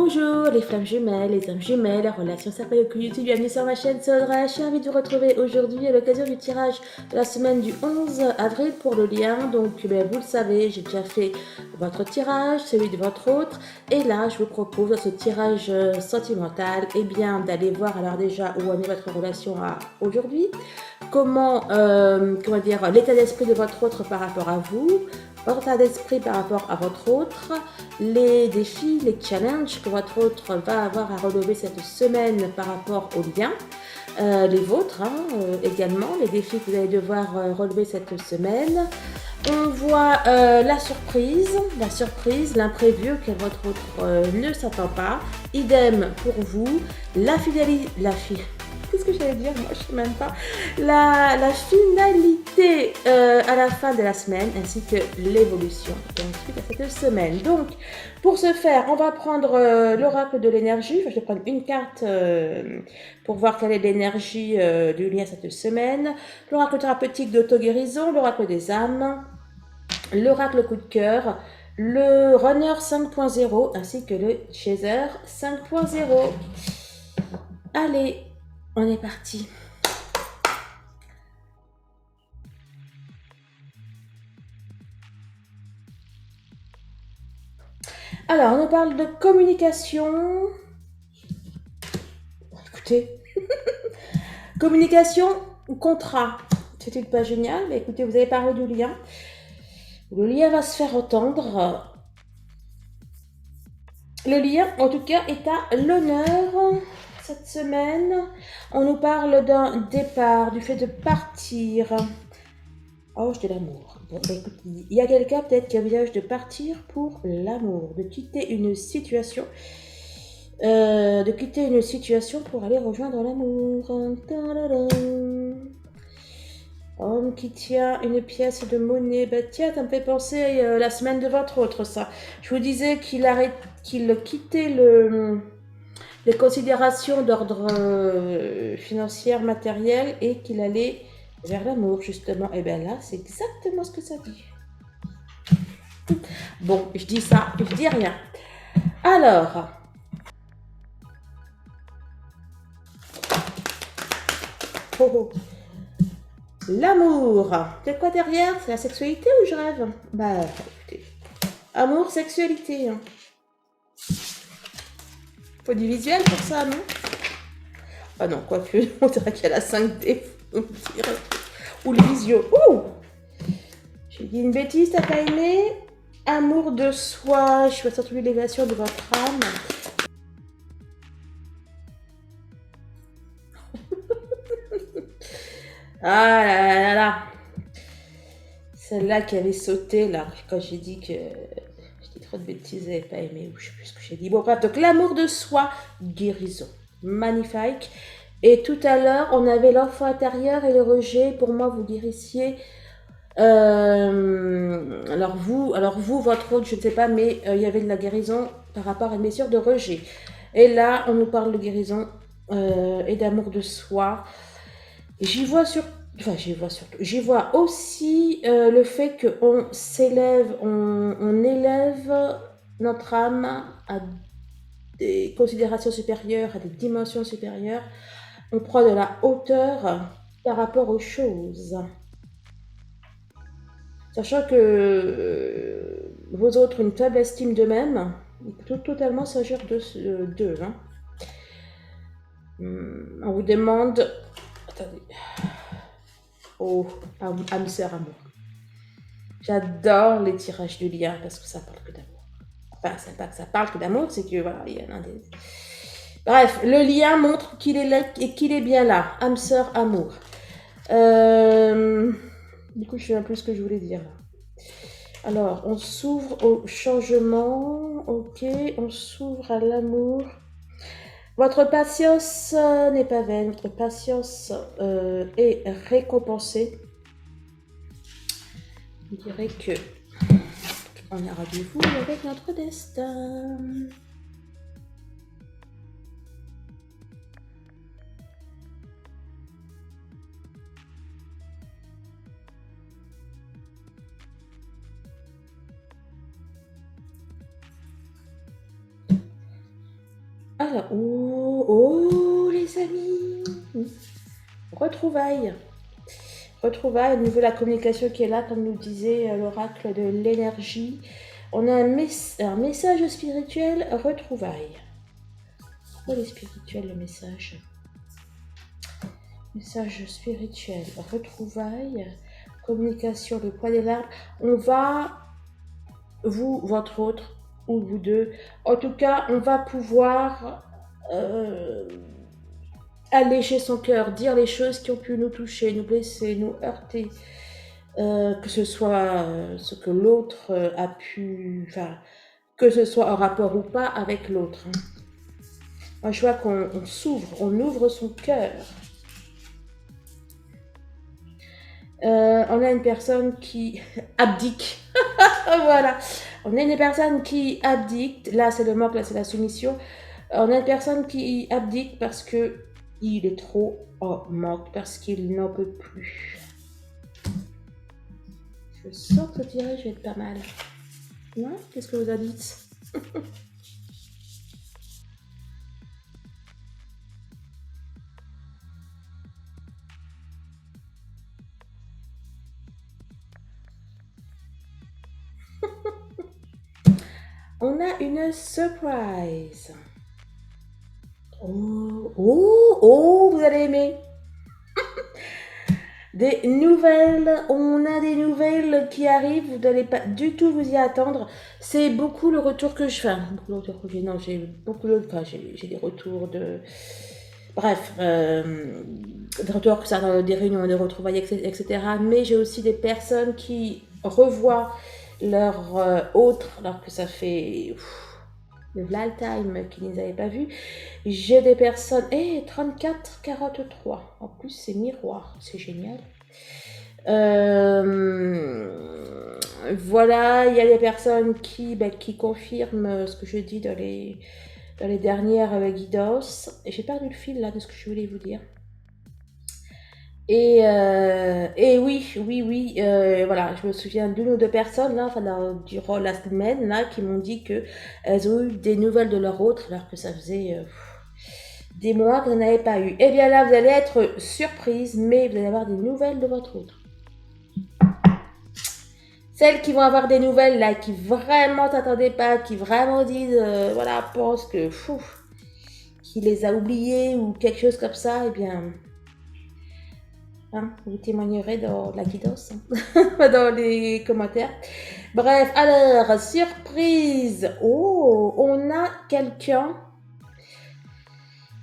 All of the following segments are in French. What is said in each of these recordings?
Bonjour les flammes jumelles, les âmes jumelles, la relation s'appelle au YouTube, bienvenue sur ma chaîne Sodra. Je suis ravie de vous retrouver aujourd'hui à l'occasion du tirage de la semaine du 11 avril pour le lien. Donc vous le savez, j'ai déjà fait votre tirage, celui de votre autre. Et là, je vous propose dans ce tirage sentimental d'aller voir alors déjà où en est votre relation aujourd'hui. Comment dire, l'état d'esprit de votre autre par rapport à vous, votre état d'esprit par rapport à votre autre, les défis, les challenges que votre autre va avoir à relever cette semaine par rapport aux liens, les vôtres également, les défis que vous allez devoir relever cette semaine. On voit la surprise, l'imprévu auquel votre autre ne s'attend pas. Idem pour vous, la fidélité, qu'est-ce que j'allais dire? Moi, je sais même pas. La finalité à la fin de la semaine, ainsi que l'évolution ensuite à cette semaine. Donc, pour ce faire, on va prendre l'oracle de l'énergie. Je vais prendre une carte pour voir quelle est l'énergie du lien cette semaine. L'oracle thérapeutique d'auto-guérison, l'oracle des âmes, l'oracle coup de cœur, le runner 5.0 ainsi que le chaser 5.0. Allez, on est parti. Alors, on nous parle de communication. Écoutez, communication ou contrat. C'est pas génial, mais écoutez, vous avez parlé du lien. Le lien va se faire entendre. Le lien, en tout cas, est à l'honneur cette semaine. On nous parle d'un départ, du fait de partir. Oh, je de l'amour. Bon, écoute, il y a quelqu'un peut-être qui envisage de partir pour l'amour, de quitter une situation. Pour aller rejoindre l'amour. Homme qui tient une pièce de monnaie. Bah tiens, ça me fait penser la semaine de votre autre, ça. Je vous disais qu'il quittait les considérations d'ordre financier, matériel, et qu'il allait vers l'amour, justement. Et bien là, c'est exactement ce que ça dit. Bon, je dis ça, je dis rien. Alors... Oh. L'amour. C'est quoi derrière? C'est la sexualité ou je rêve? Bah, écoutez. Amour, sexualité. Faut du visuel pour ça, non? Ah non, quoique, on dirait qu'il y a la 5D. Ou le visio. Ouh! J'ai dit une bêtise, t'as pas aimé? Amour de soi. Je suis surtout l'élévation de votre âme. Ah là là là. Celle-là qui avait sauté, là, quand j'ai dit que j'ai dit trop de bêtises, elle n'avait pas aimé, ou je sais plus ce que j'ai dit. Bon, bref, donc l'amour de soi, guérison. Magnifique. Et tout à l'heure, on avait l'enfant intérieur et le rejet. Pour moi, vous guérissiez. Alors vous, votre autre, je ne sais pas, mais il y avait de la guérison par rapport à une blessure de rejet. Et là, on nous parle de guérison et d'amour de soi. J'y vois surtout. Enfin, j'y vois aussi le fait qu'on s'élève, on élève notre âme à des considérations supérieures, à des dimensions supérieures. On prend de la hauteur par rapport aux choses. Sachant que vos autres ont une faible estime d'eux-mêmes, il peut totalement s'agir d'eux. Hein. On vous demande... Attendez. Oh, âme sœur amour. J'adore les tirages du lien parce que ça parle que d'amour. Enfin, c'est pas que ça parle que d'amour, c'est que voilà, il y en a des... Bref, le lien montre qu'il est là et qu'il est bien là. Âme sœur amour. Du coup, je sais un peu ce que je voulais dire. Alors, on s'ouvre au changement. Ok, on s'ouvre à l'amour. Votre patience n'est pas vaine. Votre patience est récompensée. Je dirais que on a rendez-vous avec notre destin. Alors, oh, oh, les amis. Retrouvailles. Retrouvailles, au niveau de la communication qui est là, comme nous disait l'oracle de l'énergie. On a un message spirituel, retrouvailles. Pourquoi les spirituels, le message? Message spirituel, retrouvailles, communication, le poids des larmes. On va, vous, votre autre, ou vous deux, en tout cas, on va pouvoir alléger son cœur, dire les choses qui ont pu nous toucher, nous blesser, nous heurter. Que ce soit ce que l'autre a pu, enfin, que ce soit en rapport ou pas avec l'autre. Moi, je vois qu'on s'ouvre, on ouvre son cœur. On a une personne qui abdique. Voilà. On a une personne qui abdique. Là, c'est le manque, là, c'est la soumission. On a une personne qui abdique parce que il est trop en manque, parce qu'il n'en peut plus. Je sens que ce tirage va être pas mal. Non? Qu'est-ce que vous en dites? On a une surprise. Oh, oh, oh, vous allez aimer. Des nouvelles, on a des nouvelles qui arrivent, vous n'allez pas du tout vous y attendre. C'est beaucoup le retour que je fais. Beaucoup le retour que j'ai, non, j'ai beaucoup de, enfin, j'ai des retours de, bref, des retours que ça dans des réunions, des retrouvailles, etc. Mais j'ai aussi des personnes qui revoient leur autre, alors que ça fait le lifetime qu'ils ne les avaient pas vus. J'ai des personnes, 34, 43. En plus, c'est miroir, c'est génial. Voilà, il y a des personnes qui confirment ce que je dis dans les dernières guidances. Et j'ai perdu le fil là de ce que je voulais vous dire. Et oui, voilà, je me souviens d'une ou deux personnes là, durant la semaine là, qui m'ont dit que elles ont eu des nouvelles de leur autre, alors que ça faisait des mois qu'elles n'avaient pas eu. Et bien là, vous allez être surprise, mais vous allez avoir des nouvelles de votre autre. Celles qui vont avoir des nouvelles là, qui vraiment t'attendaient pas, qui vraiment disent, voilà, pensent que qu'il les a oubliées ou quelque chose comme ça, eh bien. Hein, vous témoignerez dans la guidance, dans les commentaires. Bref, alors, surprise. Oh, on a quelqu'un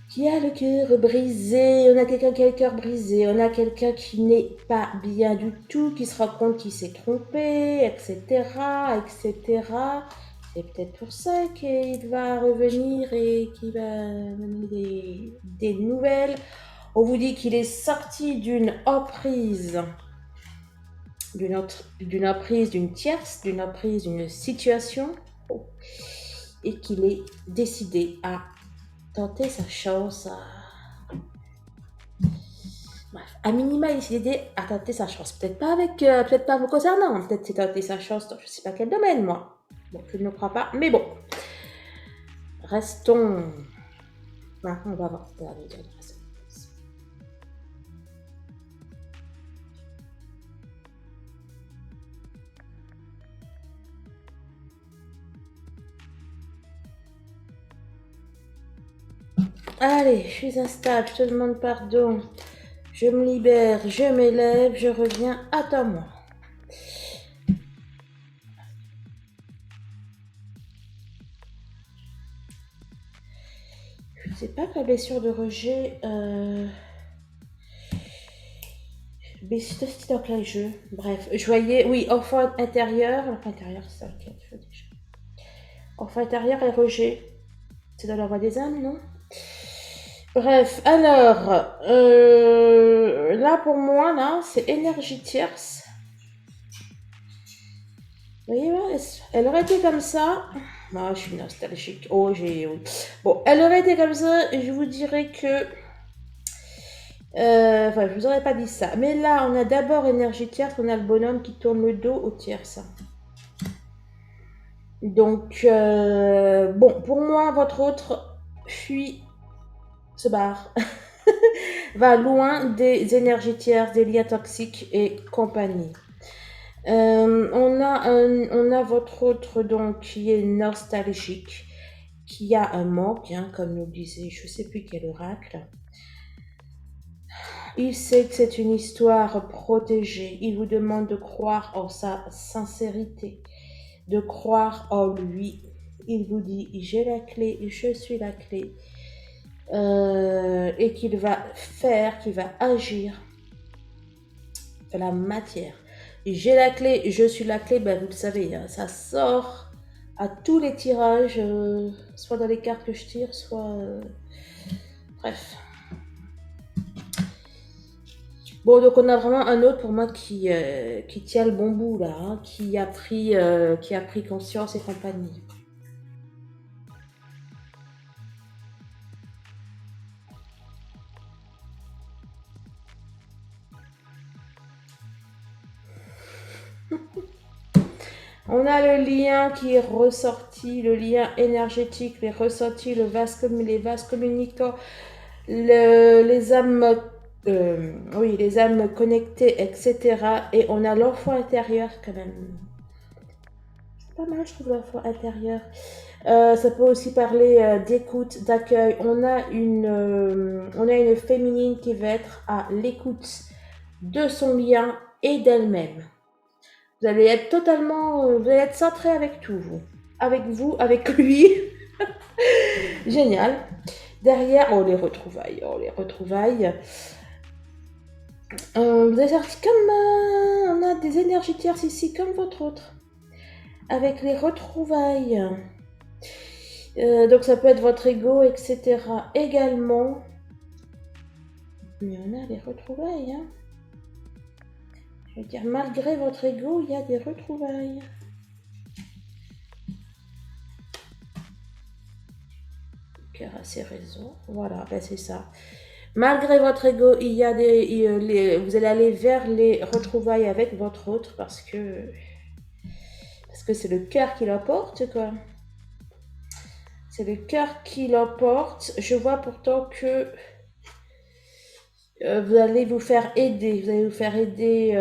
qui a le cœur brisé. On a quelqu'un qui a le cœur brisé. On a quelqu'un qui n'est pas bien du tout, qui se rend compte qu'il s'est trompé, etc., etc. C'est peut-être pour ça qu'il va revenir et qu'il va donner des nouvelles. On vous dit qu'il est sorti d'une emprise, d'une tierce, d'une emprise, d'une situation, et qu'il est décidé à tenter sa chance. Bref, à minima, il est décidé à tenter sa chance. Peut-être pas vous concernant, peut-être c'est tenter sa chance dans je ne sais pas quel domaine, moi. Bon, je ne le crois pas, mais bon. Restons. On va voir. Allez, je suis instable, je te demande pardon. Je me libère, je m'élève, je reviens, attends-moi. Je ne sais pas que la blessure de rejet... blessure de dans quel jeu? Bref, je voyais... Oui, enfant intérieur. Enfant intérieur, c'est dans lequel jeu déjà? Enfant intérieur et rejet. C'est dans la voie des âmes, non? Bref, alors... là, pour moi, là, c'est énergie tierce. Vous voyez, elle aurait été comme ça. Ah, je suis nostalgique. Oh, oui. Bon, elle aurait été comme ça, et je vous dirais que... Enfin, je vous aurais pas dit ça. Mais là, on a d'abord énergie tierce, on a le bonhomme qui tourne le dos au tierce. Donc, bon, pour moi, votre autre fuit, se barre, va loin des énergies tierces, des liens toxiques et compagnie. On a votre autre donc qui est nostalgique, qui a un manque, hein, comme nous disait, je ne sais plus quel oracle. Il sait que c'est une histoire protégée. Il vous demande de croire en sa sincérité, de croire en lui. Il vous dit, j'ai la clé, je suis la clé. Et qu'il va faire, qu'il va agir de la matière. J'ai la clé, je suis la clé, ben vous le savez, hein, ça sort à tous les tirages, soit dans les cartes que je tire, soit... bref. Bon, donc on a vraiment un autre pour moi qui tient le bon bout là, hein, qui a pris conscience et compagnie. On a le lien qui est ressorti, le lien énergétique, les ressortis, les vases communicants, les âmes, oui, les âmes connectées, etc. Et on a l'enfant intérieur quand même. C'est pas mal, je trouve, l'enfant intérieur. Ça peut aussi parler d'écoute, d'accueil. On a une féminine qui va être à l'écoute de son lien et d'elle-même. Vous allez être vous allez être centré avec tout, vous. Avec vous, avec lui. Génial. Derrière, oh les retrouvailles, vous avez sorti comme, on a des énergies tierces ici, comme votre autre. Avec les retrouvailles. Donc ça peut être votre ego, etc. également. Mais on a les retrouvailles, hein. Je veux dire, malgré votre ego, il y a des retrouvailles. Le cœur a ses raisons. Voilà, ben c'est ça. Malgré votre ego, il y a vous allez aller vers les retrouvailles avec votre autre parce que c'est le cœur qui l'emporte, quoi. C'est le cœur qui l'emporte. Je vois pourtant que vous allez vous faire aider. Vous allez vous faire aider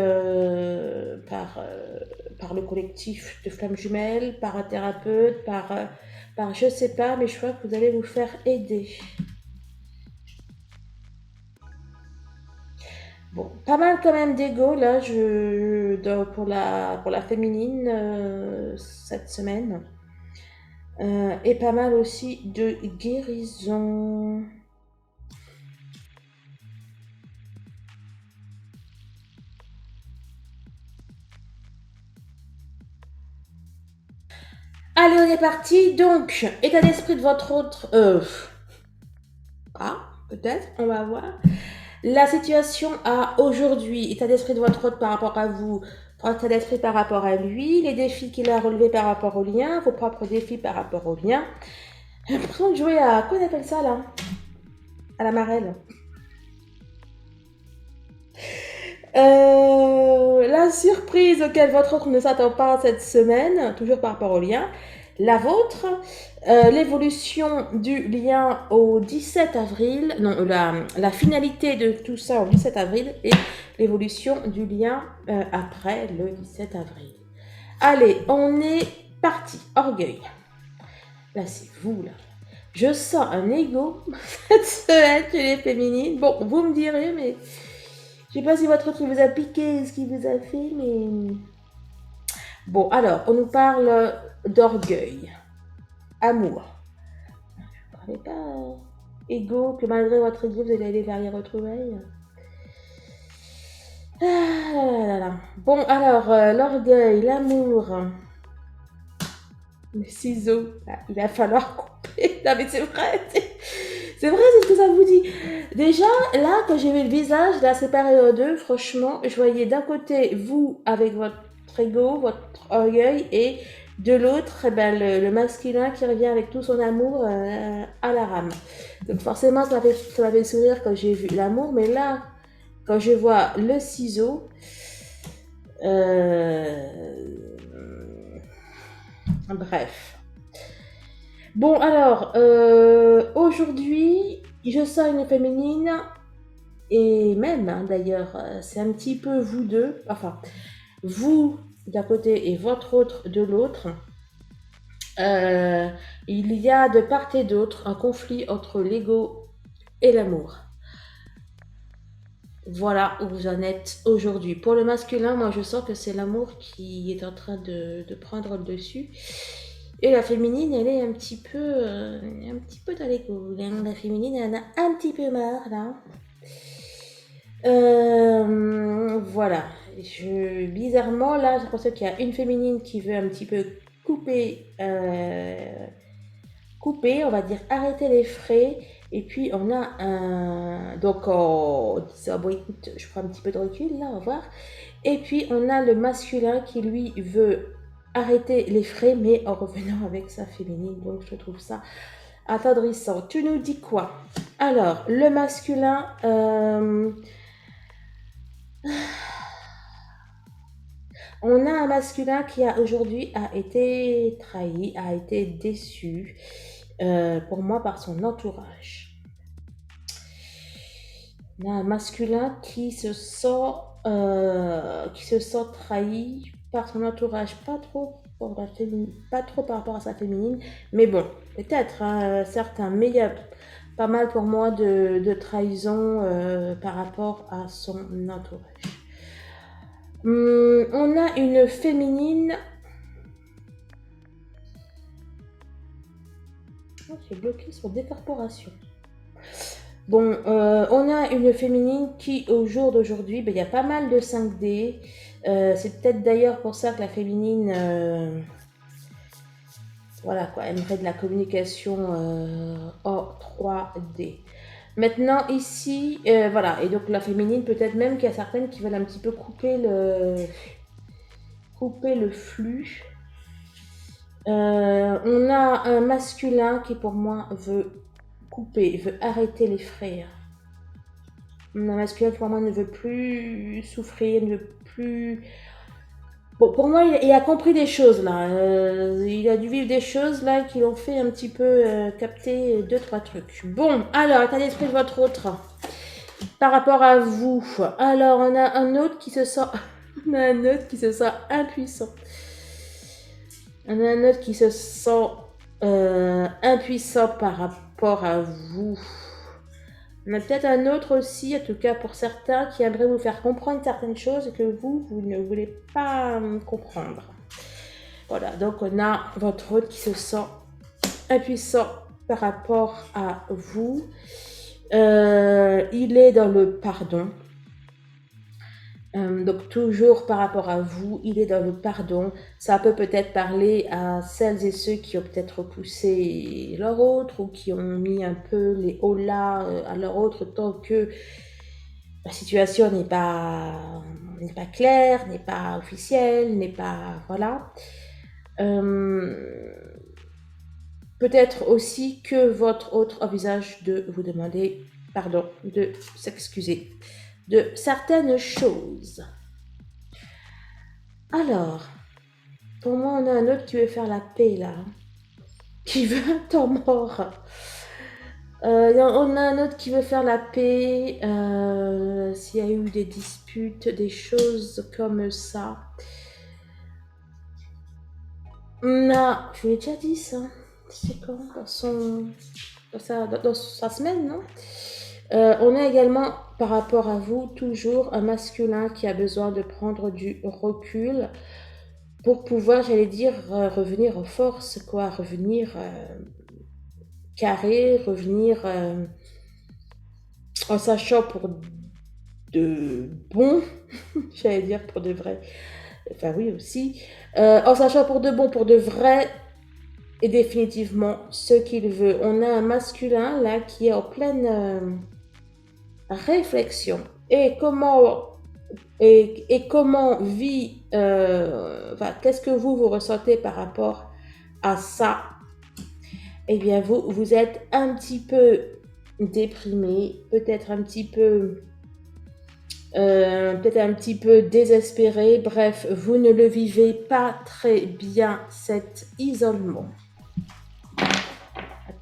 par le collectif de Flammes Jumelles, par un thérapeute, par je sais pas, mais je crois que vous allez vous faire aider. Bon, pas mal quand même d'ego là, pour la féminine cette semaine. Et pas mal aussi de guérison. Allez, on est parti. Donc, état d'esprit de votre autre... Ah, peut-être, on va voir. La situation à aujourd'hui, état d'esprit de votre autre par rapport à vous, votre état d'esprit par rapport à lui, les défis qu'il a relevés par rapport au lien, vos propres défis par rapport au lien. J'ai l'impression de jouer à... Quoi on appelle ça, là? À la marelle. La surprise auquel votre autre ne s'attend pas cette semaine, toujours par rapport au lien. La vôtre, l'évolution du lien au 17 avril, non, la finalité de tout ça au 17 avril et l'évolution du lien après le 17 avril. Allez, on est parti. Orgueil. Là, c'est vous, là. Je sens un ego cette semaine chez les féminines. Bon, vous me direz, mais je sais pas si votre autre vous a piqué ce qu'il vous a fait, mais... Bon, alors, on nous parle d'orgueil, amour. Ne parlez pas ego, que malgré votre ego, vous allez aller vers les retrouvailles. Ah là là là. Bon, alors, l'orgueil, l'amour, le ciseau, là, il va falloir couper. Non, mais c'est vrai, c'est vrai, c'est ce que ça vous dit. Déjà, là, quand j'ai vu le visage, là, séparé en deux, franchement, je voyais d'un côté vous avec votre ego, votre orgueil, et de l'autre, eh ben, le masculin qui revient avec tout son amour à la rame. Donc forcément, ça m'a fait sourire quand j'ai vu l'amour, mais là, quand je vois le ciseau, bref. Bon, alors, aujourd'hui, je sens une féminine, et même, hein, d'ailleurs, c'est un petit peu vous deux, enfin, vous d'un côté et votre autre de l'autre. Euh, il y a de part et d'autre un conflit entre l'ego et l'amour. Voilà où vous en êtes aujourd'hui. Pour le masculin, moi je sens que c'est l'amour qui est en train de prendre le dessus. Et la féminine, elle est un petit peu dans l'ego. La féminine, elle en a un petit peu marre là. Voilà. Bizarrement, là, j'ai l'impression qu'il y a une féminine qui veut un petit peu couper, on va dire arrêter les frais. Et puis on a un. Donc on dit ça, bon écoute, je prends un petit peu de recul là, on va voir. Et puis on a le masculin qui lui veut arrêter les frais, mais en revenant avec sa féminine. Donc je trouve ça attendrissant. Tu nous dis quoi? Alors, le masculin. On a un masculin qui a aujourd'hui a été trahi, a été déçu, pour moi par son entourage. On a un masculin qui se sent trahi par son entourage, pas trop pas trop par rapport à sa féminine, mais bon, peut-être hein, certains, mais il y a pas mal pour moi de trahison par rapport à son entourage. On a une féminine. Oh, j'ai bloqué sur décorporation. Bon, on a une féminine qui, au jour d'aujourd'hui, ben, il y a pas mal de 5D. C'est peut-être d'ailleurs pour ça que la féminine, voilà quoi, aimerait de la communication en 3D. Maintenant, ici, voilà, et donc la féminine, peut-être même qu'il y a certaines qui veulent un petit peu couper le flux. On a un masculin qui, pour moi, veut couper, veut arrêter les frères. Un masculin qui, pour moi, ne veut plus souffrir, ne veut plus. Bon, pour moi, il a compris des choses là. Il a dû vivre des choses là qui l'ont fait un petit peu capter deux, trois trucs. Bon, alors, état d'esprit de votre autre par rapport à vous. Alors, on a un autre qui se sent. On a un autre qui se sent impuissant. On a un autre qui se sent impuissant par rapport à vous. On a peut-être un autre aussi, en tout cas pour certains, qui aimerait vous faire comprendre certaines choses que vous ne voulez pas comprendre. Voilà, donc on a votre autre qui se sent impuissant par rapport à vous. Il est dans le pardon. Donc toujours par rapport à vous, il est dans le pardon. Ça peut peut-être parler à celles et ceux qui ont peut-être repoussé leur autre ou qui ont mis un peu les hauts là à leur autre tant que la situation n'est pas claire, n'est pas officielle, n'est pas voilà. Peut-être aussi que votre autre envisage de vous demander pardon, de s'excuser de certaines choses. Alors, pour moi, on a un autre qui veut faire la paix là, qui veut un temps mort. On a un autre qui veut faire la paix, s'il y a eu des disputes, des choses comme ça. On a, je vous l'ai déjà dit ça, c'est quand dans sa semaine, non? On a également, par rapport à vous, toujours un masculin qui a besoin de prendre du recul pour pouvoir, j'allais dire, revenir en force, quoi, revenir carré, revenir en sachant pour de bon, j'allais dire pour de vrai, enfin oui aussi, en sachant pour de bon, pour de vrai, et définitivement ce qu'il veut. On a un masculin là qui est en pleine réflexion et comment vit qu'est-ce que vous ressentez par rapport à ça. Eh bien vous êtes un petit peu déprimé, peut-être un petit peu désespéré, bref, vous ne le vivez pas très bien cet isolement.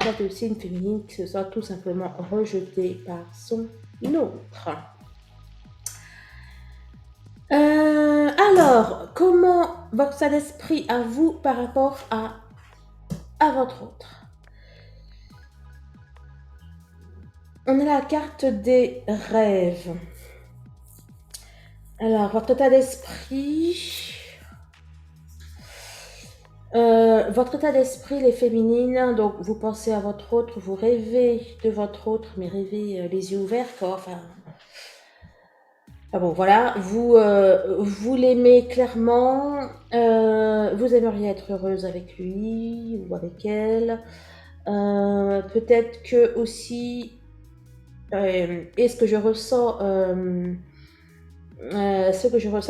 peut-être aussi une féminine qui se sent tout simplement rejetée par son autre. Alors, comment votre état d'esprit à vous par rapport à votre autre? On a la carte des rêves. Alors, votre état d'esprit... votre état d'esprit, les féminines, donc vous pensez à votre autre, vous rêvez de votre autre, mais rêvez les yeux ouverts, quoi. Enfin, bon, voilà, vous l'aimez clairement, vous aimeriez être heureuse avec lui ou avec elle. Peut-être que aussi, et ce que je ressens,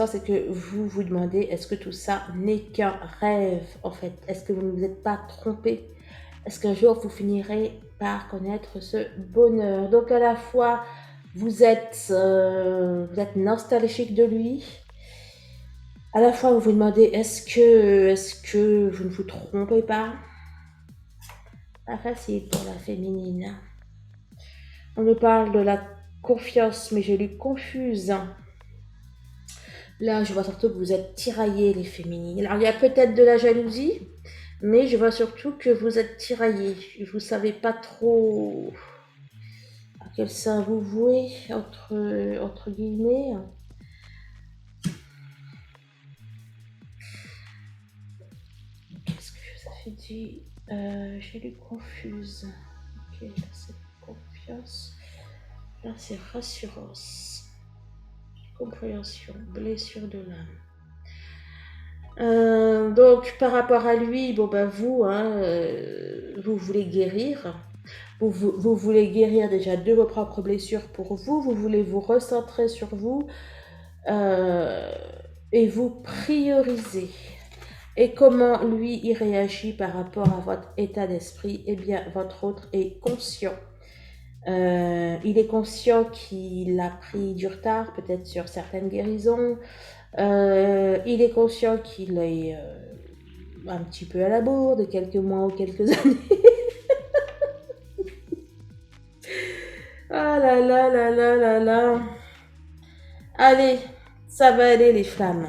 c'est que vous vous demandez, est-ce que tout ça n'est qu'un rêve, en fait? Est-ce que vous ne vous êtes pas trompé? Est-ce qu'un jour vous finirez par connaître ce bonheur? Donc à la fois, vous êtes nostalgique de lui, à la fois vous vous demandez, est-ce que vous ne vous trompez pas? Pas facile pour la féminine. On me parle de la confiance, mais je lui confuse. Là, je vois surtout que vous êtes tiraillés, les féminines. Alors, il y a peut-être de la jalousie, mais je vois surtout que vous êtes tiraillés. Vous savez pas trop à quel sein vous vouez, entre guillemets. Qu'est-ce que ça fait dit? Je lui confuse. Ok, là c'est confiance. Là c'est rassurance. Compréhension, blessure de l'âme. Donc par rapport à lui, bon ben vous, vous voulez guérir. Vous voulez guérir déjà de vos propres blessures pour vous. Vous voulez vous recentrer sur vous et vous prioriser. Et comment lui il réagit par rapport à votre état d'esprit? Eh bien, votre autre est conscient. Il est conscient qu'il a pris du retard, peut-être sur certaines guérisons. Il est conscient qu'il est un petit peu à la bourre de quelques mois ou quelques années. Ah là là là là là là. Allez, ça va aller les flammes.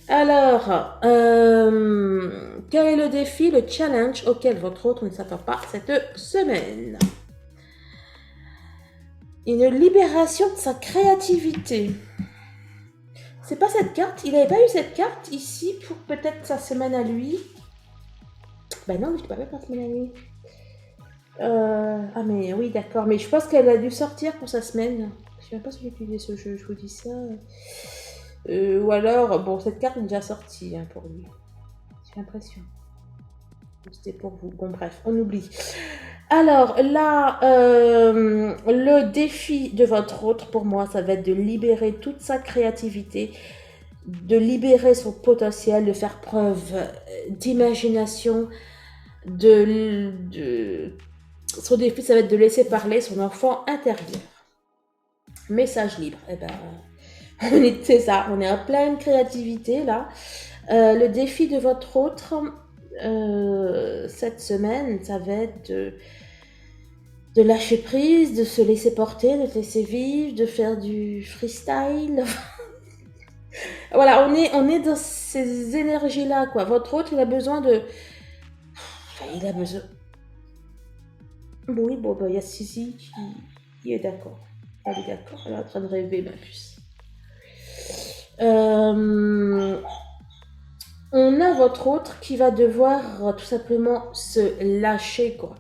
Alors, quel est le défi, le challenge auquel votre autre ne s'attend pas cette semaine? Une libération de sa créativité. C'est pas cette carte, il n'avait pas eu cette carte ici pour peut-être sa semaine à lui. Ben non, je ne peux pas faire sa semaine à lui. Ah mais oui, d'accord, mais je pense qu'elle a dû sortir pour sa semaine. Je ne sais même pas si j'ai utilisé ce jeu, je vous dis ça. Ou alors, bon, cette carte est déjà sortie pour lui. J'ai l'impression. C'était pour vous. Bon, bref, on oublie. Alors là, le défi de votre autre, pour moi, ça va être de libérer toute sa créativité, de libérer son potentiel, de faire preuve d'imagination, son défi, ça va être de laisser parler son enfant intérieur. Message libre. Eh ben, c'est ça, on est en pleine créativité là. Le défi de votre autre cette semaine, ça va être de lâcher prise, de se laisser porter, de se laisser vivre, de faire du freestyle. Voilà, on est dans ces énergies-là, quoi. Votre autre, il a besoin de... Il a besoin... Oui, bon, il y a Sisi qui est d'accord. Elle est d'accord, elle est en train de rêver, ma puce. On a votre autre qui va devoir tout simplement se lâcher, quoi.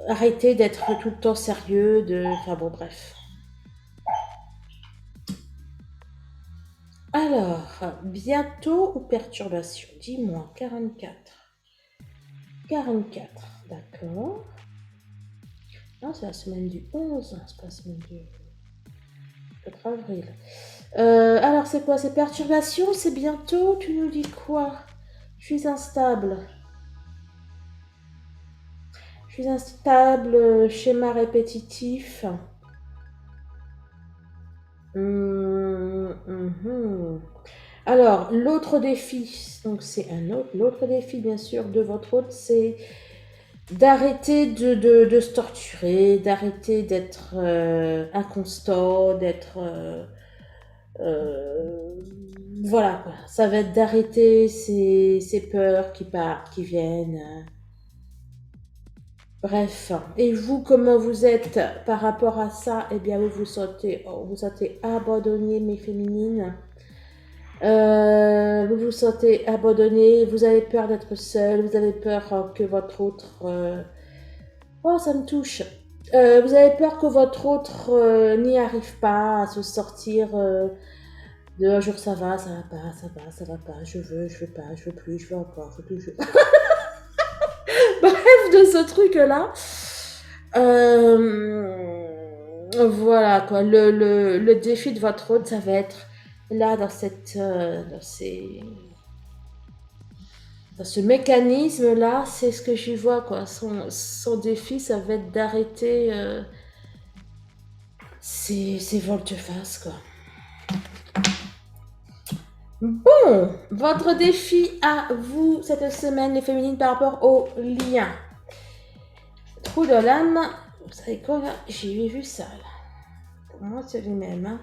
Arrêter d'être tout le temps sérieux, enfin bon, bref. Alors, bientôt ou perturbation? Dis-moi, 44. 44, d'accord. Non, c'est la semaine du 11, c'est pas la semaine du 4 avril. Alors, c'est quoi? C'est perturbation? C'est bientôt? Tu nous dis quoi? Je suis instable. Je suis instable, schéma répétitif. Alors, l'autre défi, donc c'est l'autre défi bien sûr de votre hôte, c'est d'arrêter de se torturer, d'arrêter d'être inconstant, d'être... euh, voilà quoi, ça va être d'arrêter ces peurs qui partent, qui viennent. Bref, et vous, comment vous êtes par rapport à ça? Eh bien, vous sentez abandonné, mes féminines. Vous vous sentez abandonné, vous avez peur d'être seul, vous avez peur que votre autre... Oh, ça me touche. Vous avez peur que votre autre n'y arrive pas à se sortir de un jour ça va pas, ça va, ça va pas, je veux pas, je veux plus, je veux encore, je veux plus, je veux... Bref, de ce truc-là. Voilà, quoi. Le défi de votre hôte, ça va être là, dans ce mécanisme-là, c'est ce que j'y vois, quoi. Son défi, ça va être d'arrêter ces volte-face, quoi. Bon, votre défi à vous cette semaine, les féminines, par rapport au lien. Trou de l'âme, vous savez quoi, là? J'ai vu ça, là. Pour moi, c'est les mêmes, hein.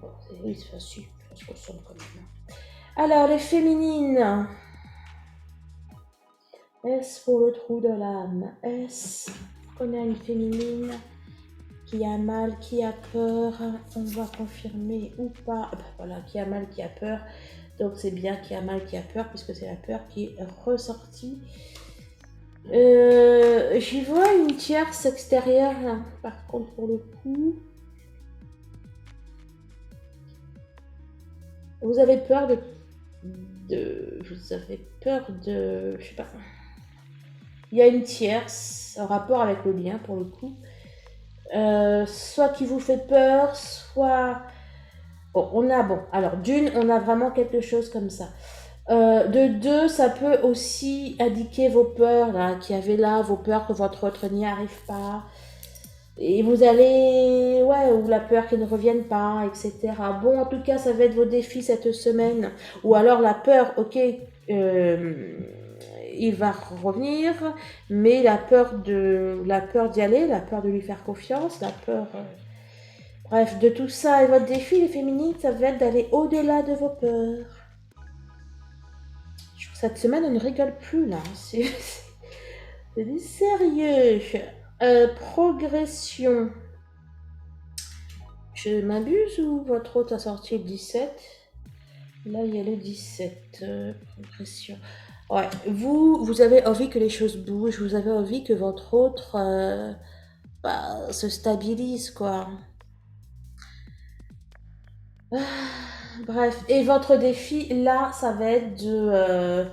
Bon, oui, c'est facile, ça se ressemble quand même. Alors, les féminines. Est-ce pour le trou de l'âme? Est-ce qu'on a une féminine qui a mal, qui a peur? On va confirmer ou pas. Voilà, qui a mal, qui a peur. Donc c'est bien qui a mal, qui a peur, puisque c'est la peur qui est ressortie. J'y vois une tierce extérieure, là, par contre, pour le coup. Vous avez peur vous avez peur de... Je sais pas. Il y a une tierce en rapport avec le lien, pour le coup. Soit qui vous fait peur, soit... alors d'une, on a vraiment quelque chose comme ça. De deux, ça peut aussi indiquer vos peurs, là, qu'il y avait là, vos peurs que votre autre n'y arrive pas. Et vous allez, ouais, ou la peur qu'il ne revienne pas, etc. Bon, en tout cas, ça va être vos défis cette semaine. Ou alors la peur, ok, il va revenir, mais la peur d'y aller, la peur de lui faire confiance, la peur... Bref, de tout ça, et votre défi, les féminines, ça va être d'aller au-delà de vos peurs. Cette semaine, on ne rigole plus, là. C'est du sérieux. Progression. Je m'abuse ou votre hôte a sorti le 17? Là, il y a le 17. Progression. Ouais, vous avez envie que les choses bougent, vous avez envie que votre autre se stabilise, quoi. Bref, et votre défi, là, ça va être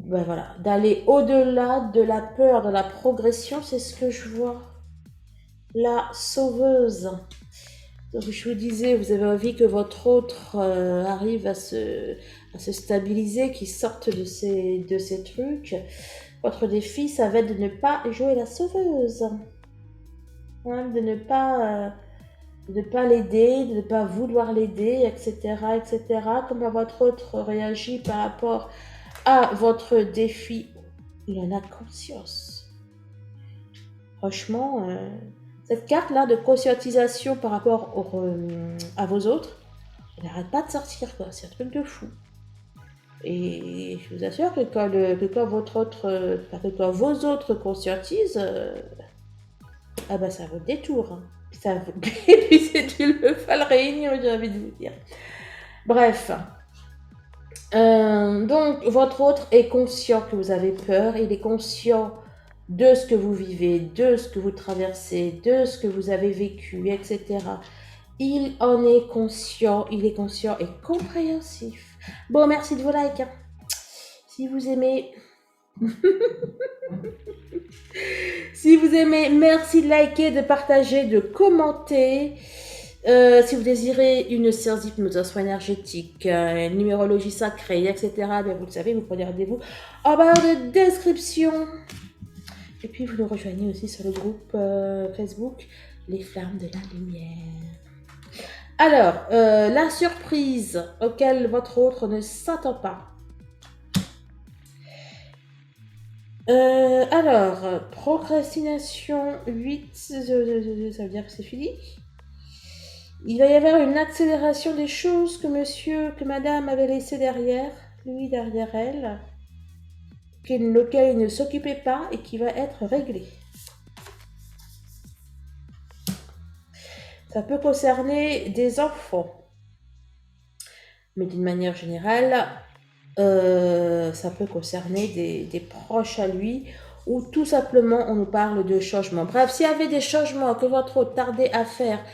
voilà, d'aller au-delà de la peur, de la progression, c'est ce que je vois. La sauveuse. Donc, je vous disais, vous avez envie que votre autre arrive à se stabiliser, qu'il sorte de ces trucs. Votre défi, ça va être de ne pas jouer la sauveuse. Hein, de ne pas l'aider, de ne pas vouloir l'aider, etc., etc. Comment votre autre réagit par rapport à votre défi? Il en a conscience. Franchement, cette carte-là de conscientisation par rapport à vos autres, elle n'arrête pas de sortir, quoi. C'est un truc de fou. Et je vous assure que quand vos autres conscientisent, ah bah ça vaut le détour. Hein. Et puis c'est une folle réunion, j'ai envie de vous dire. Bref. Donc, votre autre est conscient que vous avez peur. Il est conscient de ce que vous vivez, de ce que vous traversez, de ce que vous avez vécu, etc. Il en est conscient. Il est conscient et compréhensif. Bon, merci de vos likes. Hein. Si vous aimez... Si vous aimez, merci de liker, de partager, de commenter. Si vous désirez une séance d'hypnose, un soin énergétique, une numérologie sacrée, etc., bien vous le savez, vous prenez rendez-vous en barre de description. Et puis vous nous rejoignez aussi sur le groupe Facebook Les Flammes de la Lumière. Alors, la surprise auquel votre autre ne s'attend pas. Alors, procrastination 8, ça veut dire que c'est fini. Il va y avoir une accélération des choses que monsieur, que madame avait laissé derrière, lui derrière elle, auquel il ne s'occupait pas et qui va être réglé. Ça peut concerner des enfants, mais d'une manière générale, ça peut concerner des proches à lui, ou tout simplement on nous parle de changements. Bref, s'il y avait des changements que votre hôte tardait à faire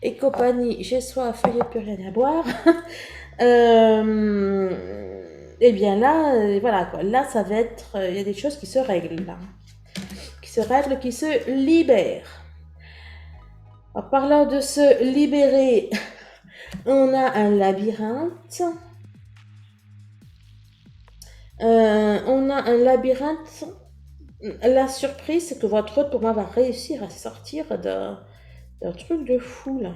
et compagnie, j'ai soif, il n'y a plus rien à boire, eh bien là, voilà quoi, là ça va être, il y a des choses qui se règlent là, qui se libèrent. En parlant de se libérer, on a un labyrinthe. On a un labyrinthe. La surprise, c'est que votre hôte, pour moi, va réussir à sortir d'un truc de fou, là.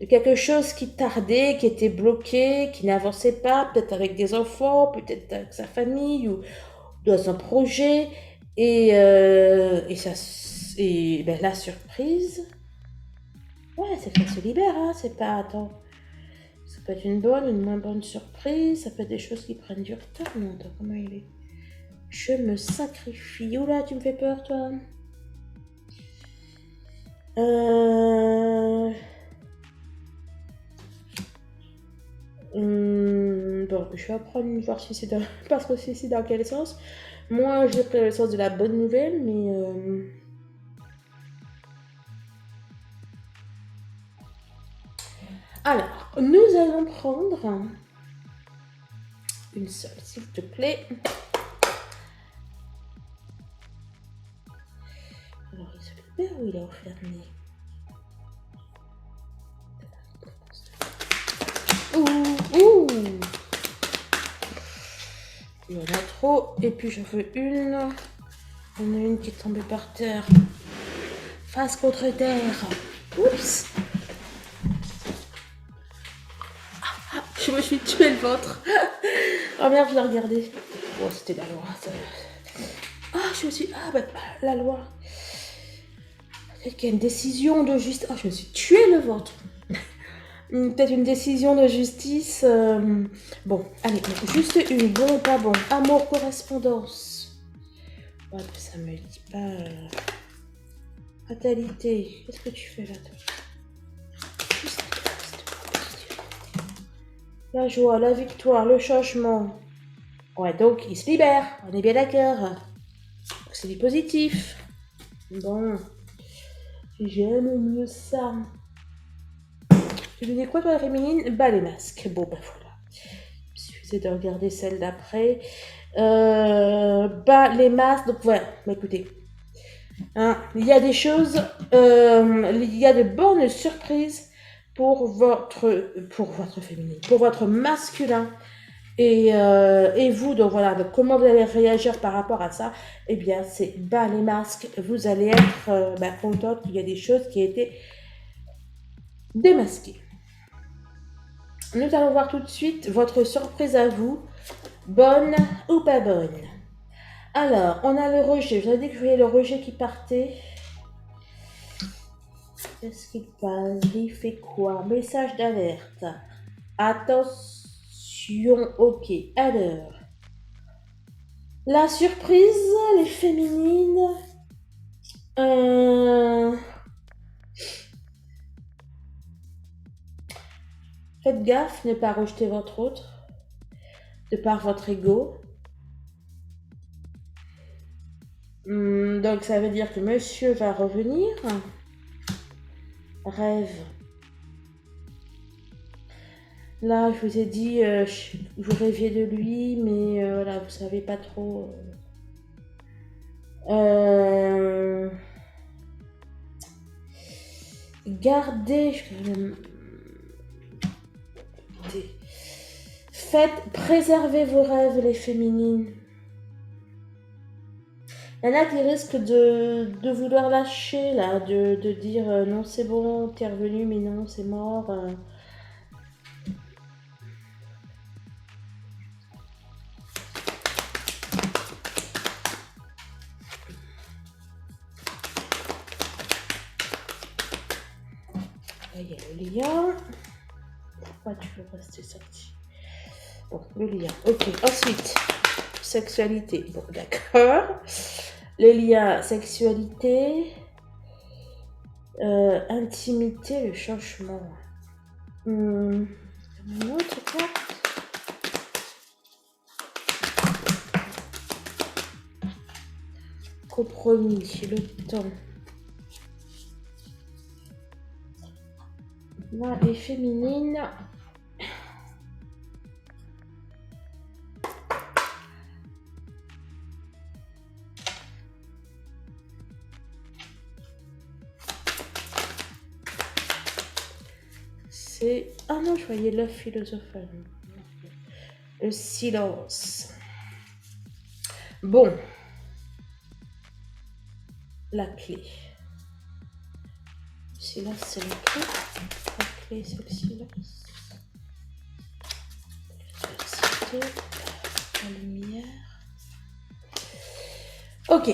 De quelque chose qui tardait, qui était bloqué, qui n'avançait pas, peut-être avec des enfants, peut-être avec sa famille ou dans un projet. Et ben, la surprise, ouais, c'est qu'elle se libère, hein, c'est pas, attends. Ça peut être une bonne, une moins bonne surprise, ça peut être des choses qui prennent du retard. Non, attends, comment il est? Je me sacrifie. Oula, tu me fais peur, toi. Bon, je vais apprendre une voir si c'est dans... Parce que si c'est dans quel sens. Moi, j'ai pris le sens de la bonne nouvelle, mais... Alors, nous allons prendre une seule, s'il te plaît. Alors, il se libère ou il est enfermé? Ouh! Il y en a trop. Et puis, j'en veux une. Il y en a une qui est tombée par terre. Face contre terre. Oups! Je me suis tué le ventre. Oh merde, je l'ai regardé. Oh, c'était la loi. Ah, je me suis... Ah, bah, la loi. Peut-être qu'il y a une décision de justice. Oh, je me suis tué le ventre. Peut-être une décision de justice. Bon, allez, juste une. Bon, pas bon. Amour, correspondance. Ouais, ça me dit pas... Fatalité. Qu'est-ce que tu fais là, toi? La joie, la victoire, le changement. Ouais, donc il se libère. On est bien d'accord. C'est du positif. Bon. J'aime mieux ça. Tu dis quoi pour la féminine? Bah, les masques. Bon, bah voilà. Il suffisait de regarder celle d'après. Bah, les masques. Donc, voilà. Bah, écoutez. Hein, il y a des choses. Il y a de bonnes surprises pour votre féminine. Pour votre masculin. Et vous, donc voilà, donc comment vous allez réagir par rapport à ça? Eh bien, c'est bas les masques, vous allez être contente qu'il y a des choses qui aient été démasquées. Nous allons voir tout de suite votre surprise à vous, bonne ou pas bonne. Alors, on a le rejet, je vous avais dit que je voyais le rejet qui partait. Qu'est-ce qu'il passe? Il fait quoi? Message d'alerte. Attention, ok. Alors, la surprise, les féminines. Faites gaffe, ne pas rejeter votre autre, de par votre ego. Donc ça veut dire que monsieur va revenir. Rêve. Là, je vous ai dit, vous rêviez de lui, mais voilà, vous savez pas trop. Gardez. Préservez vos rêves, les féminines. Il y en a qui risquent de vouloir lâcher, là, de dire non, c'est bon, t'es revenu, mais non, c'est mort. Là, il y a le lien. Pourquoi tu veux rester sorti? Bon, le lien. Ok, ensuite, sexualité. Bon, d'accord. Le lien, sexualité, intimité, le changement. Une autre carte. Compromis, le temps. Là, les féminines. C'est... Ah non, je voyais l'œuf philosophal. Le silence. Bon. La clé. Le silence, c'est la clé. La clé, c'est le silence. La lumière. Ok.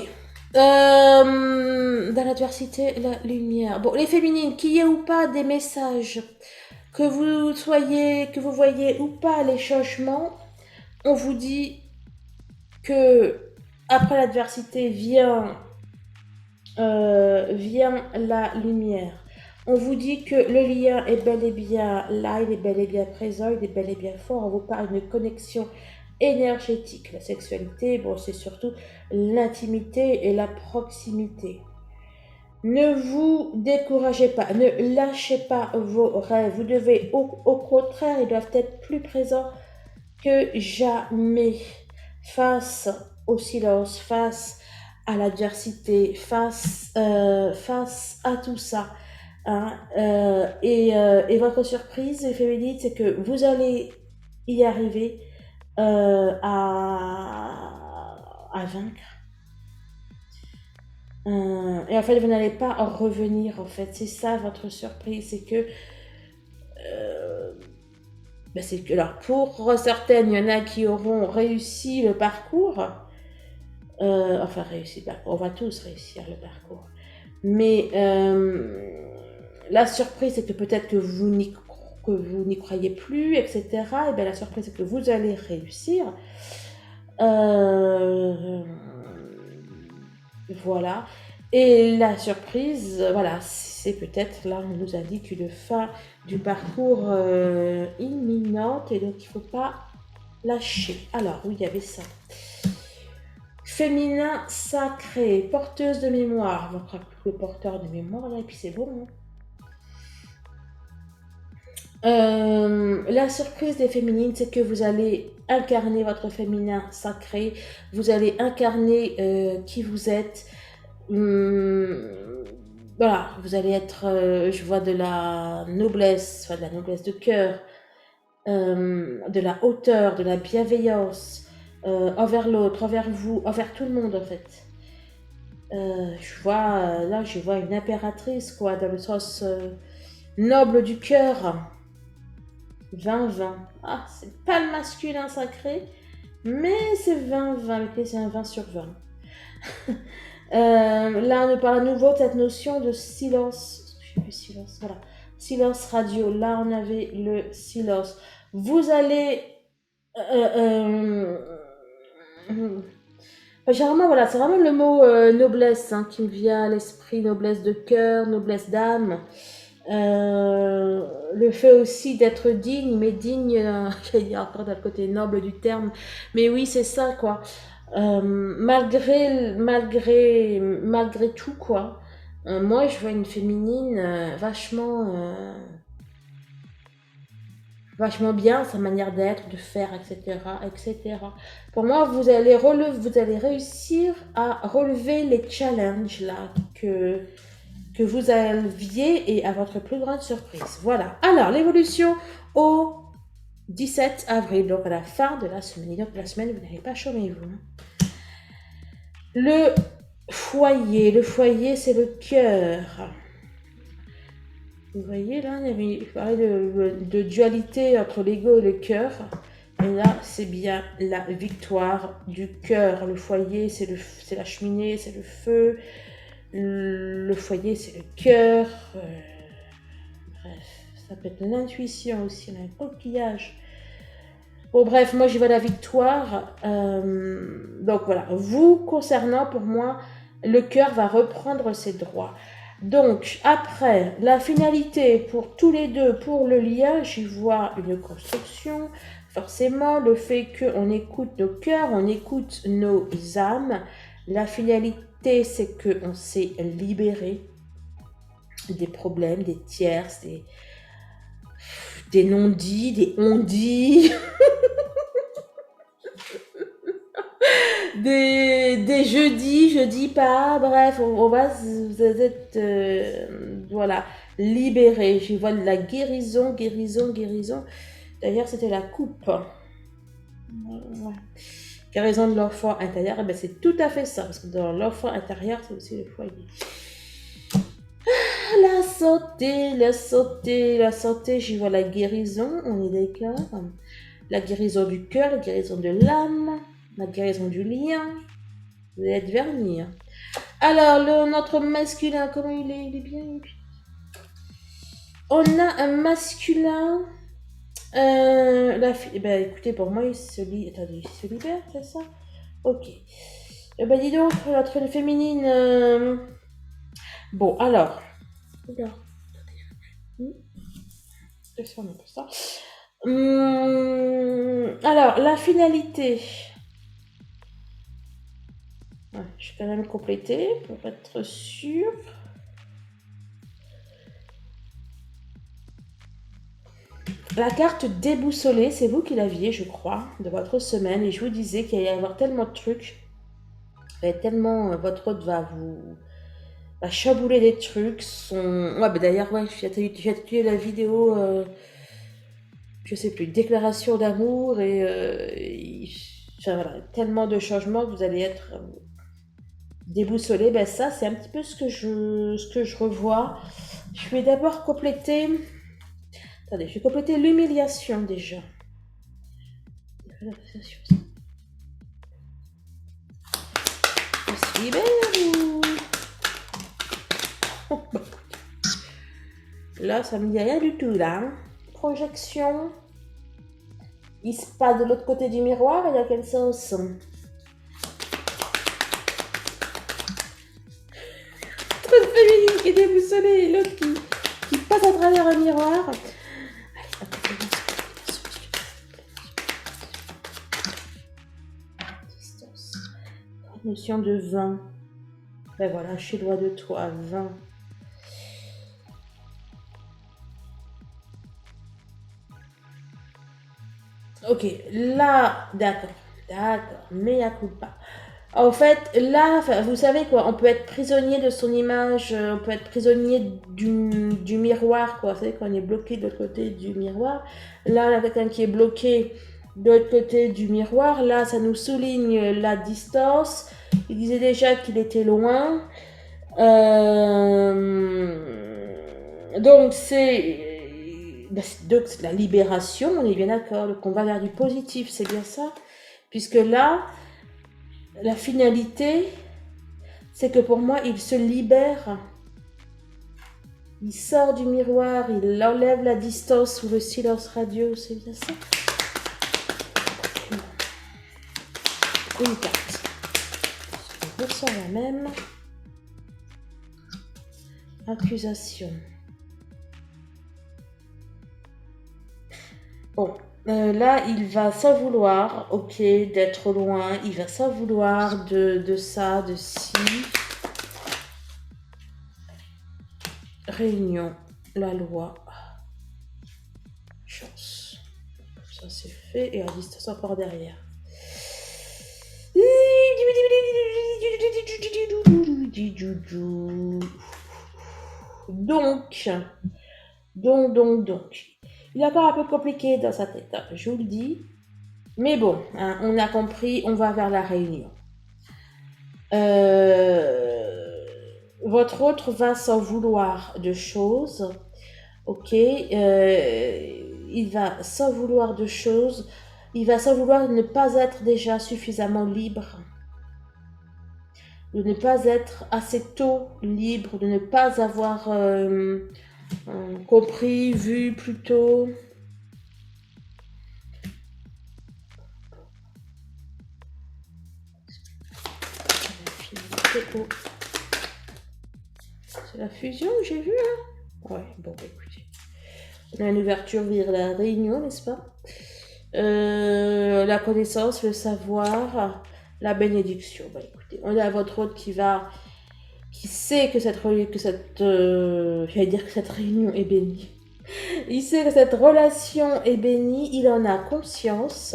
Dans l'adversité, la lumière. Bon, les féminines, qu'il y ait ou pas des messages, que vous voyez ou pas les changements, on vous dit que après l'adversité vient la lumière. On vous dit que le lien est bel et bien là, il est bel et bien présent, il est bel et bien fort. On vous parle d'une connexion énergétique. La sexualité, bon, c'est surtout l'intimité et la proximité. Ne vous découragez pas, ne lâchez pas vos rêves. Vous devez, au contraire, ils doivent être plus présents que jamais face au silence, face à l'adversité, face à tout ça. Hein, et votre surprise, les féminines, c'est que vous allez y arriver à vaincre. Et en fait, vous n'allez pas en revenir, en fait. C'est ça votre surprise, c'est que... c'est que, alors, pour certaines, il y en a qui auront réussi le parcours. Enfin, réussi le parcours. On va tous réussir le parcours. Mais la surprise, c'est que peut-être que vous n'y croyez plus, etc. Et bien, la surprise, c'est que vous allez réussir. Voilà. Et la surprise, voilà, c'est peut-être là, on nous indique une fin du parcours imminente et donc il ne faut pas lâcher. Alors, oui, il y avait ça. Féminin sacré, porteuse de mémoire. On va prendre le porteur de mémoire là, et puis c'est bon. La surprise des féminines, c'est que vous allez incarner votre féminin sacré, vous allez incarner qui vous êtes. Voilà, vous allez être, je vois de la noblesse, enfin de la noblesse de cœur, de la hauteur, de la bienveillance envers l'autre, envers vous, envers tout le monde en fait. Je vois une impératrice quoi, dans le sens noble du cœur. 20-20. Ah, c'est pas le masculin sacré, mais c'est 20-20. Ok, c'est un 20 sur 20. Là, on parle à nouveau de cette notion de silence. Je sais plus, silence, voilà. Silence radio. Là, on avait le silence. Vous allez... généralement, voilà, c'est vraiment le mot noblesse qui me vient à l'esprit. Noblesse de cœur, noblesse d'âme. Le fait aussi d'être digne, mais digne, j'allais dire encore dans le côté noble du terme, mais oui, c'est ça, quoi. Malgré tout, quoi. Moi, je vois une féminine vachement bien, sa manière d'être, de faire, etc., etc. Pour moi, vous allez réussir à relever les challenges là que vous aviez et à votre plus grande surprise. Voilà. Alors, l'évolution au 17 avril, donc à la fin de la semaine. Donc, la semaine, vous n'allez pas chômer, vous. Le le foyer, c'est le cœur. Vous voyez là, il parlait de dualité entre l'ego et le cœur. Et là, c'est bien la victoire du cœur. Le foyer, c'est la cheminée, c'est le feu. Le foyer, c'est le cœur. Bref, ça peut être l'intuition aussi, un coquillage. Bon, bref, moi, j'y vois la victoire. Donc voilà, vous concernant, pour moi, le cœur va reprendre ses droits. Donc, après, la finalité pour tous les deux, pour le lien, j'y vois une construction. Forcément, le fait qu'on écoute nos cœurs, on écoute nos âmes. La finalité, c'est qu'on s'est libéré des problèmes, des tierces, des non-dits, des on-dits, des jeudis, je dis pas, bref, on va vous êtes voilà, libéré. J'y vois de la guérison, guérison, guérison. D'ailleurs, c'était la coupe. Ouais. Guérison de l'enfant intérieur, eh ben, c'est tout à fait ça, parce que dans l'enfant intérieur, c'est aussi le foyer. La santé, la santé, la santé, j'y vois la guérison, on est d'accord. La guérison du cœur, la guérison de l'âme, la guérison du lien. Vous allez être vernis. Hein. Alors, notre masculin, comment il est bien. On a un masculin. Ben, écoutez, pour moi, il se libère, c'est ça? Ok. Ben, dis donc, notre féminine. Bon, alors. Regarde. Ça. Alors, la finalité. Ouais, je vais quand même compléter pour être sûr. La carte déboussolée, c'est vous qui l'aviez, je crois, de votre semaine. Et je vous disais qu'il allait y avoir tellement de trucs. Votre hôte va vous chambouler des trucs. Ouais, bah d'ailleurs, ouais, j'ai tué la vidéo, je sais plus, déclaration d'amour. Enfin, voilà, tellement de changements que vous allez être déboussolé. Ben ça, c'est un petit peu ce que je revois. Je vais d'abord compléter. Attendez, je vais compléter l'humiliation déjà. On se libère ou... Là, ça me dit rien du tout, là. Hein. Projection. Il se passe de l'autre côté du miroir, et dans quel sens? Toute féminine qui est déboussolée et l'autre qui passe à travers un miroir. Notion de 20. Ben voilà, je suis loin de toi, 20. Ok, là, d'accord, mais à coup pas. En fait, là, vous savez quoi, on peut être prisonnier de son image, on peut être prisonnier du miroir, quoi. Vous savez, quand on est bloqué de l'autre côté du miroir, là, on a quelqu'un qui est bloqué de l'autre côté du miroir, là, ça nous souligne la distance. Il disait déjà qu'il était loin. Donc, c'est la libération, on est bien d'accord. Donc, on va vers du positif, c'est bien ça. Puisque là, la finalité, c'est que pour moi, il se libère. Il sort du miroir, il enlève la distance ou le silence radio, c'est bien ça. Une carte. On ressort la même. Accusation. Bon, là, il va s'en vouloir, ok, d'être loin. Il va s'en vouloir de ça, de ci. Réunion, la loi. Chance. Ça, c'est fait. Et la distance encore derrière. Donc. Il est encore un peu compliqué dans sa tête, je vous le dis. Mais bon, hein, on a compris, on va vers la réunion. Votre autre va s'en vouloir de choses. Ok, il va s'en vouloir de choses. Il va s'en vouloir de ne pas être déjà suffisamment libre, de ne pas être assez tôt libre, de ne pas avoir compris, vu plus tôt. C'est la fusion que j'ai vue, hein? Ouais, bon, écoutez. On a une ouverture vers la réunion, n'est-ce pas? La connaissance, le savoir, la bénédiction. Bah, écoutez, on a votre hôte qui sait que j'allais dire que cette réunion est bénie. Il sait que cette relation est bénie, il en a conscience.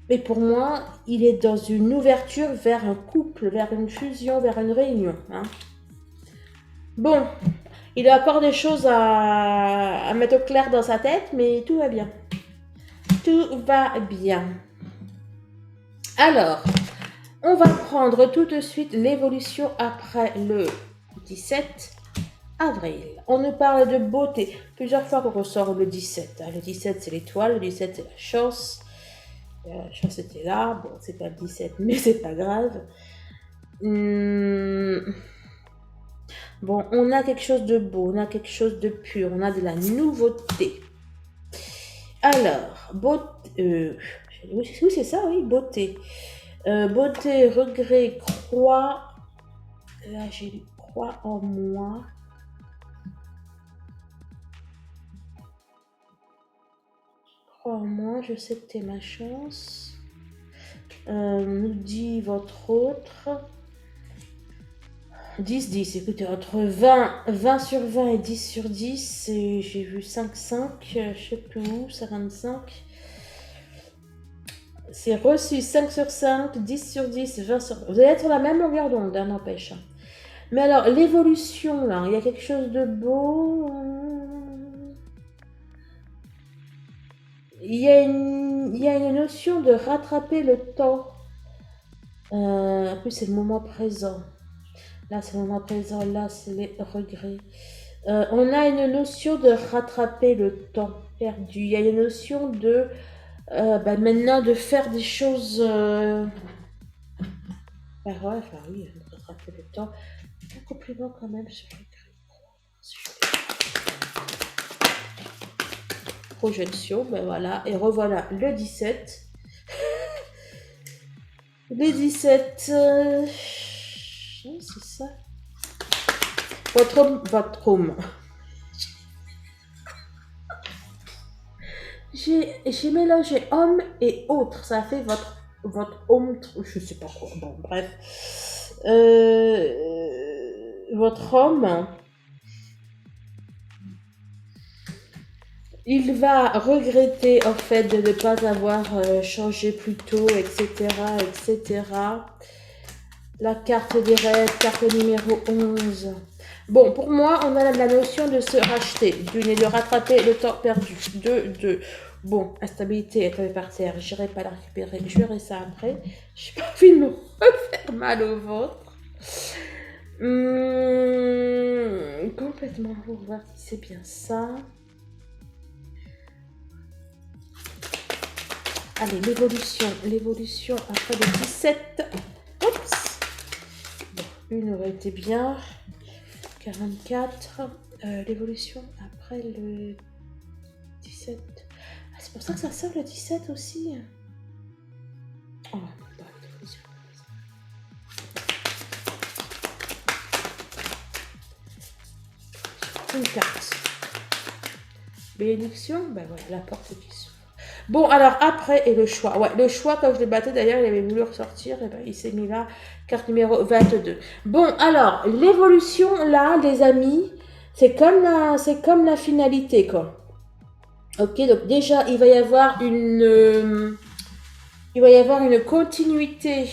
Mais pour moi, il est dans une ouverture vers un couple, vers une fusion, vers une réunion. Hein. Bon, il a encore des choses à mettre au clair dans sa tête, mais tout va bien. Tout va bien. Alors, on va prendre tout de suite l'évolution après le 17 avril. On nous parle de beauté. Plusieurs fois qu'on ressort le 17. Le 17, c'est l'étoile. Le 17, c'est la chance. La chance était là. Bon, c'est pas le 17, mais c'est pas grave. Bon, on a quelque chose de beau. On a quelque chose de pur. On a de la nouveauté. Alors, beauté. Oui, c'est ça, oui, beauté. Beauté, regret, croix. Là, j'ai lu croix en moi. Croix en moi, je sais que t'es ma chance. Nous dit votre autre. 10, écoutez, entre 20 sur 20 et 10 sur 10, j'ai vu 5, je sais plus où, 55. C'est reçu 5 sur 5, 10 sur 10, 20 sur 20. Vous allez être sur la même longueur d'onde, n'empêche. Mais alors, l'évolution, là, il y a quelque chose de beau. Il y a une notion de rattraper le temps. En plus, c'est le moment présent. Là, c'est le moment présent. Là, c'est les regrets. On a une notion de rattraper le temps perdu. Il y a une notion de maintenant de faire des choses. Ouais, enfin oui, rattraper le temps. Un compliment quand même sur les projection, ben voilà, et revoilà le 17. Le 17, c'est ça. Votre homme. J'ai mélangé homme et autre, ça fait votre homme, je sais pas quoi, bon bref. Votre homme, il va regretter en fait de ne pas avoir changé plus tôt, etc., etc. La carte des rêves, carte numéro 11. Bon, pour moi, on a la notion de se racheter, d'une et de rattraper le temps perdu. Bon, instabilité est tombée par terre, j'irai pas la récupérer, je verrai ça après. J'ai pas envie de me refaire mal au ventre. Complètement, pour voir si c'est bien ça. Allez, l'évolution après le 17. Oups. Bon, une aurait été bien. 44. L'évolution après le 17. Ah, c'est pour ça que ça sort le 17 aussi. Oh, bah, une carte. Bénédiction, ben voilà, la porte qui s'ouvre. Bon, alors après, et le choix. Ouais, le choix, quand je l'ai battu, d'ailleurs, il avait voulu ressortir, et ben il s'est mis là, carte numéro 22. Bon, alors, l'évolution, là, les amis, c'est comme la finalité, quoi. Ok, donc déjà, il va y avoir une continuité.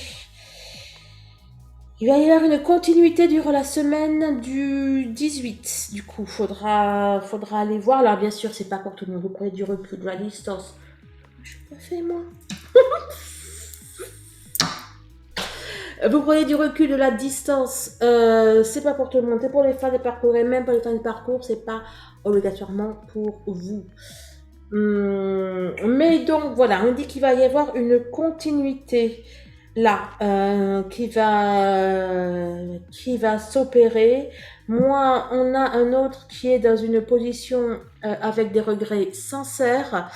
Il va y avoir une continuité durant la semaine du 18. Du coup, faudra aller voir. Alors, bien sûr, c'est pas pour tout le monde. Vous prenez du recul, de la distance. Je l'ai pas fait, moi. Vous prenez du recul, de la distance. C'est pas pour tout le monde, c'est pour les fans de parcours et même pour les fans de parcours, c'est pas obligatoirement pour vous. Mais donc voilà, on dit qu'il va y avoir une continuité là qui va s'opérer. Moi, on a un autre qui est dans une position avec des regrets sincères.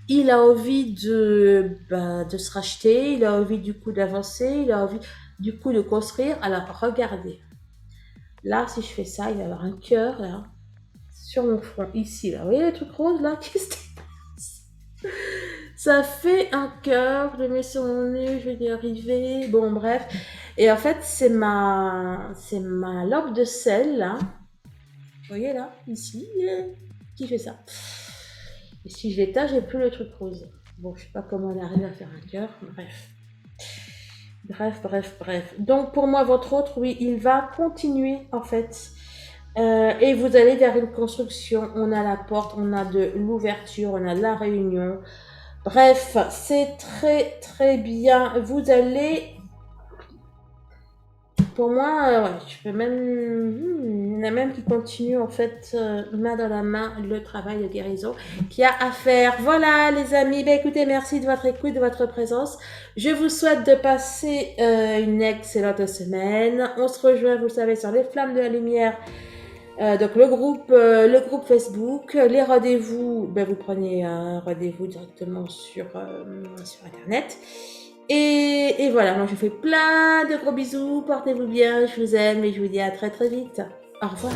Il a envie de se racheter, il a envie du coup d'avancer, il a envie du coup de construire. Alors regardez, là si je fais ça, il va y avoir un cœur là sur mon front ici là. Vous voyez le truc rose là qui se Ça fait un cœur, je le mets sur mon nez, je vais y arriver. Bon, bref. Et en fait, c'est ma lampe de sel, là. Vous voyez, là, ici, qui fait ça. Et si je l'éteins, j'ai plus le truc rose. Bon, je sais pas comment elle arrive à faire un cœur. Bref. Bref. Donc, pour moi, votre autre, oui, il va continuer, en fait. Et vous allez vers une construction. On a la porte, on a de l'ouverture, on a de la réunion. Bref, c'est très très bien. Vous allez, pour moi, ouais, je peux même, il y en a même qui continuent en fait main dans la main le travail de guérison qu'il y a à faire. Voilà les amis, ben, écoutez, merci de votre écoute, de votre présence. Je vous souhaite de passer une excellente semaine. On se rejoint, vous le savez, sur les Flammes de la Lumière. Donc le groupe Facebook, les rendez-vous, ben vous prenez un rendez-vous directement sur Internet. Et voilà, moi je vous fais plein de gros bisous, portez-vous bien, je vous aime et je vous dis à très très vite. Au revoir.